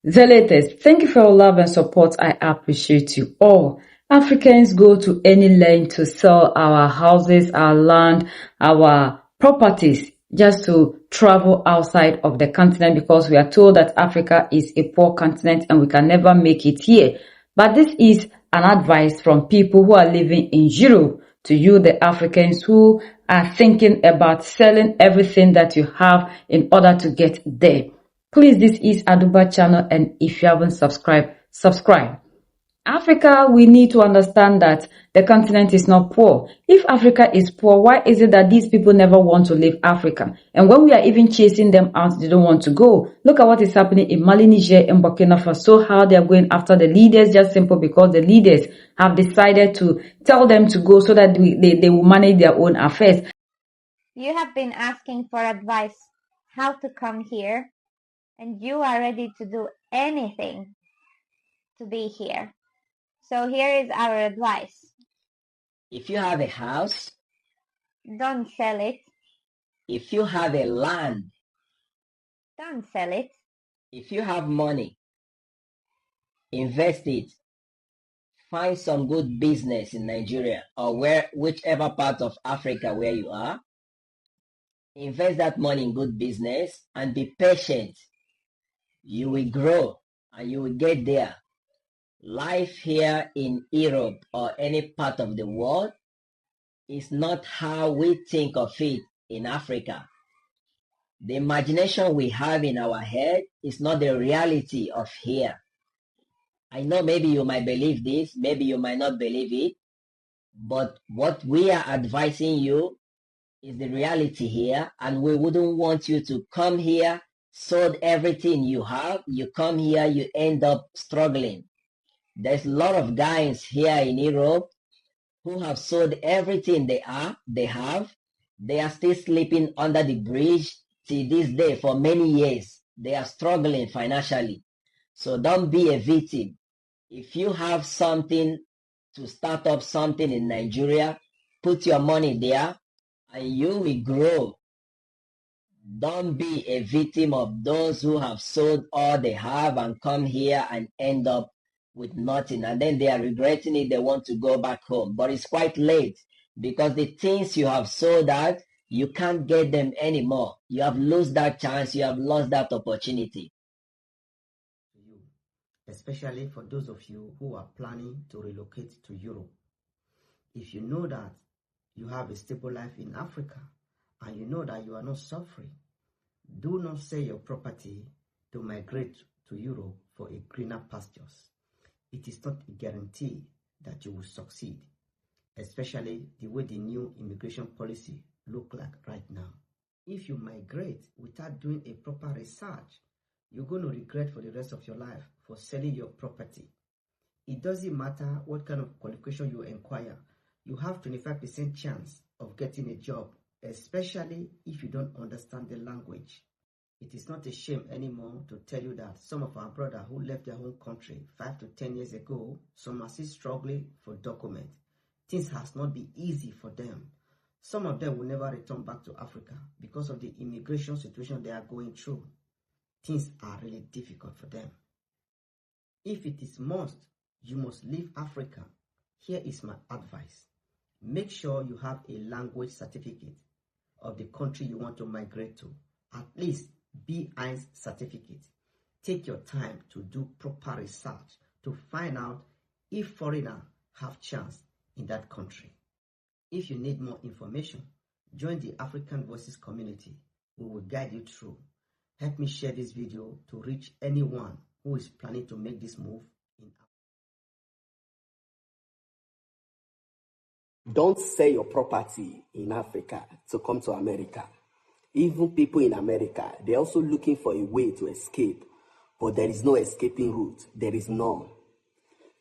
Zealots, thank you for your love and support. I appreciate you all. Africans go to any length to sell our houses, our land, our properties just to travel outside of the continent because we are told that Africa is a poor continent and we can never make it here. But this is an advice from people who are living in Europe to you, the Africans who are thinking about selling everything that you have in order to get there. Please, this is Aduba channel, and if you haven't subscribed, subscribe. Africa, we need to understand that the continent is not poor. If Africa is poor, why is it that these people never want to leave Africa? And when we are even chasing them out, they don't want to go. Look at what is happening in Mali, Niger, and Burkina Faso, how they are going after the leaders, just simple because the leaders have decided to tell them to go so that they will manage their own affairs. You have been asking for advice how to come here, and you are ready to do anything to be here. So here is our advice. If you have a house, don't sell it. If you have a land, don't sell it. If you have money, invest it. Find some good business in Nigeria or whichever part of Africa where you are. Invest that money in good business and be patient. You will grow and you will get there. Life here in Europe or any part of the world is not how we think of it in Africa. The imagination we have in our head is not the reality of here. I know maybe you might believe this, maybe you might not believe it, but what we are advising you is the reality here, and we wouldn't want you to come here, sold everything you have, you come here, you end up struggling. There's a lot of guys here in Europe who have sold everything they have. They are still sleeping under the bridge till this day for many years. They are struggling financially. So don't be a victim. If you have something to start up something in Nigeria, put your money there and you will grow. Don't be a victim of those who have sold all they have and come here and end up with nothing, and then they are regretting it. They want to go back home, but it's quite late because the things you have sold out, you can't get them anymore. You have lost that chance. You have lost that opportunity. Especially for those of you who are planning to relocate to Europe. If you know that you have a stable life in Africa and you know that you are not suffering, do not sell your property to migrate to Europe for a greener pastures. It is not a guarantee that you will succeed, especially the way the new immigration policy look like right now. If you migrate without doing a proper research, you're going to regret for the rest of your life for selling your property. It doesn't matter what kind of qualification you inquire. You have 25% chance of getting a job, especially if you don't understand the language. It is not a shame anymore to tell you that some of our brothers who left their home country 5 to 10 years ago, some are still struggling for documents. Things has not been easy for them. Some of them will never return back to Africa because of the immigration situation they are going through. Things are really difficult for them. If it is must, you must leave Africa. Here is my advice. Make sure you have a language certificate of the country you want to migrate to. At least B1 certificate. Take your time to do proper research to find out if foreigners have chance in that country. If you need more information, join the African Voices community. We will guide you through. Help me share this video to reach anyone who is planning to make this move in Africa. Don't sell your property in Africa to come to America. Even people in America, they're also looking for a way to escape, but there is no escaping route. There is none.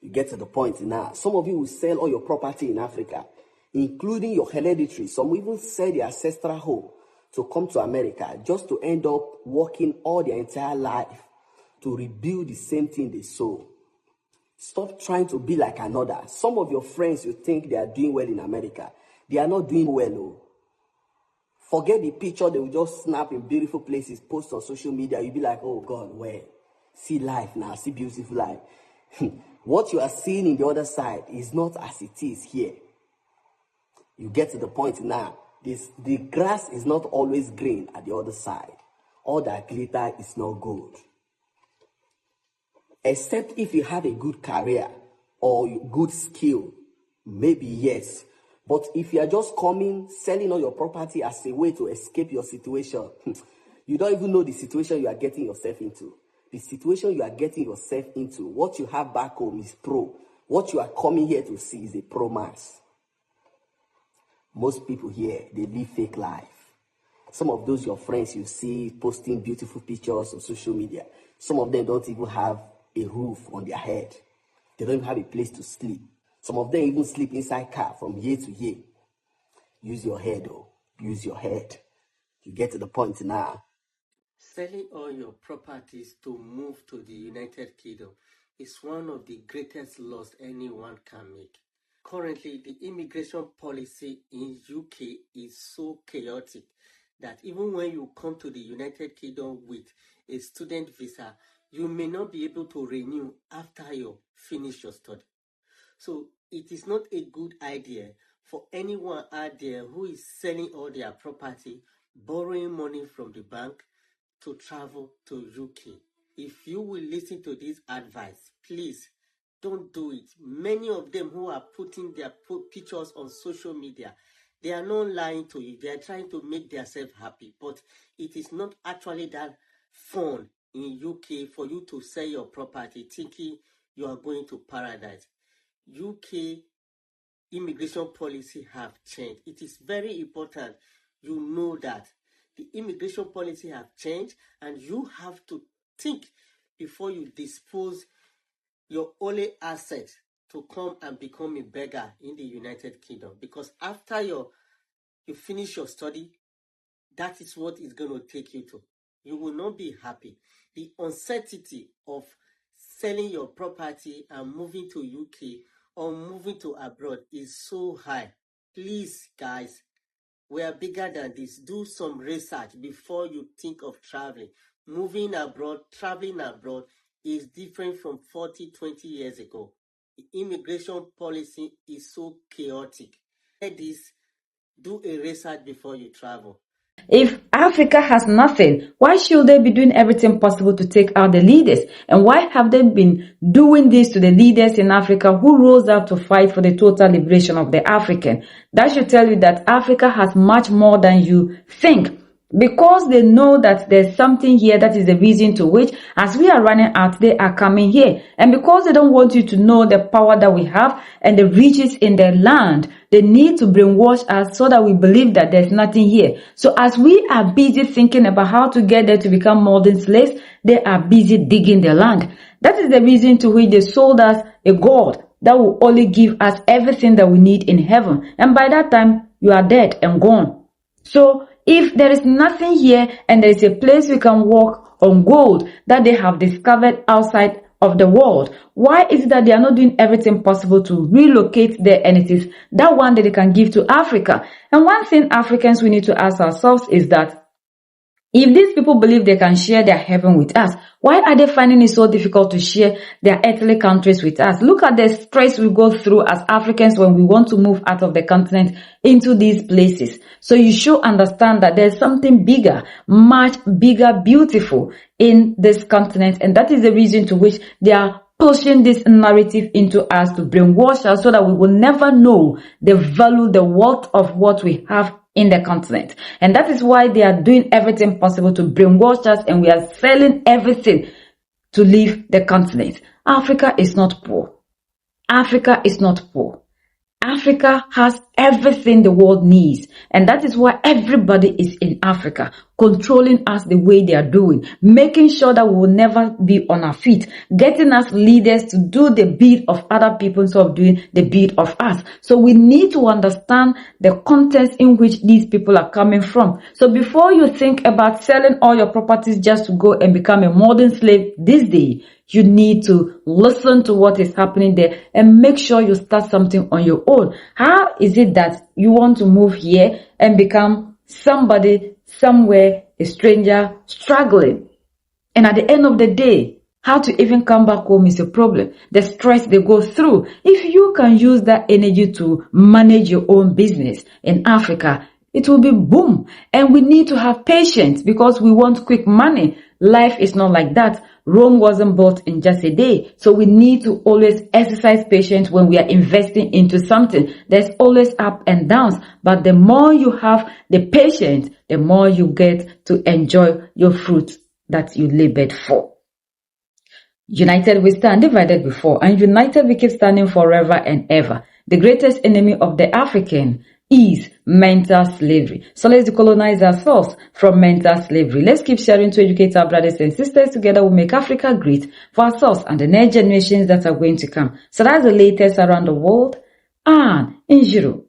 You get to the point now. Some of you will sell all your property in Africa, including your hereditary. Some will even sell their ancestral home to come to America just to end up working all their entire life to rebuild the same thing they sold. Stop trying to be like another. Some of your friends, you think they are doing well in America. They are not doing well. No. Forget the picture they will just snap in beautiful places, post on social media. You'll be like, oh God, where? See life now, see beautiful life. What you are seeing in the other side is not as it is here. You get to the point now. The grass is not always green at the other side. All that glitter is not gold. Except if you have a good career or good skill, maybe yes. But if you are just coming, selling all your property as a way to escape your situation, you don't even know the situation you are getting yourself into. The situation you are getting yourself into, what you have back home is pro. What you are coming here to see is a pro mass. Most people here, they live fake life. Some of those your friends you see posting beautiful pictures on social media, some of them don't even have a roof on their head. They don't even have a place to sleep. Some of them even sleep inside car from year to year. Use your head, oh. Use your head. You get to the point now. Selling all your properties to move to the United Kingdom is one of the greatest loss anyone can make. Currently, the immigration policy in UK is so chaotic that even when you come to the United Kingdom with a student visa, you may not be able to renew after you finish your study. So it is not a good idea for anyone out there who is selling all their property, borrowing money from the bank to travel to UK. If you will listen to this advice, please don't do it. Many of them who are putting their pictures on social media, they are not lying to you. They are trying to make themselves happy, but it is not actually that fun in UK for you to sell your property thinking you are going to paradise. UK immigration policy have changed. It is very important you know that the immigration policy have changed, and you have to think before you dispose your only asset to come and become a beggar in the United Kingdom. Because after you finish your study, that is what is going to take you to. You will not be happy. The uncertainty of selling your property and moving to UK or moving to abroad is so high. Please, guys, we are bigger than this. Do some research before you think of traveling. Moving abroad, traveling abroad is different from 40, 20 years ago. The immigration policy is so chaotic. This, do a research before you travel. If Africa has nothing, why should they be doing everything possible to take out the leaders? And why have they been doing this to the leaders in Africa who rose up to fight for the total liberation of the African? That should tell you that Africa has much more than you think. Because they know that there's something here, that is the reason to which, as we are running out, they are coming here. And because they don't want you to know the power that we have and the riches in their land, they need to brainwash us so that we believe that there's nothing here. So as we are busy thinking about how to get there to become modern slaves, they are busy digging their land. That is the reason to which they sold us a God that will only give us everything that we need in heaven. And by that time, you are dead and gone. So if there is nothing here and there is a place we can walk on gold that they have discovered outside of the world, why is it that they are not doing everything possible to relocate there, and it is that one that they can give to Africa? And one thing Africans we need to ask ourselves is that if these people believe they can share their heaven with us, why are they finding it so difficult to share their earthly countries with us? Look at the stress we go through as Africans when we want to move out of the continent into these places. So you should understand that there's something bigger, much bigger, beautiful in this continent. And that is the reason to which they are pushing this narrative into us to brainwash us so that we will never know the value, the worth of what we have in the continent. And that is why they are doing everything possible to brainwash us, and we are selling everything to leave the continent. Africa is not poor. Africa is not poor. Africa has everything the world needs, and that is why everybody is in Africa, controlling us the way they are doing, making sure that we will never be on our feet, getting us leaders to do the bid of other people instead of doing the bid of us. So we need to understand the context in which these people are coming from. So before you think about selling all your properties just to go and become a modern slave this day, you need to listen to what is happening there and make sure you start something on your own. How is it that you want to move here and become somebody somewhere, a stranger, struggling? And at the end of the day, How to even come back home is a problem. The stress they go through. If you can use that energy to manage your own business in Africa, it will be boom. And we need to have patience because we want quick money. Life is not like that. Rome wasn't built in just a day. So we need to always exercise patience when we are investing into something. There's always up and downs. But the more you have the patience, the more you get to enjoy your fruits that you labored for. United we stand, divided we fall, and united we keep standing forever and ever. The greatest enemy of the African is mental slavery. So let's decolonize ourselves from mental slavery. Let's keep sharing to educate our brothers and sisters. Together we'll make Africa great for ourselves and the next generations that are going to come. So that's the latest around the world and in Europe.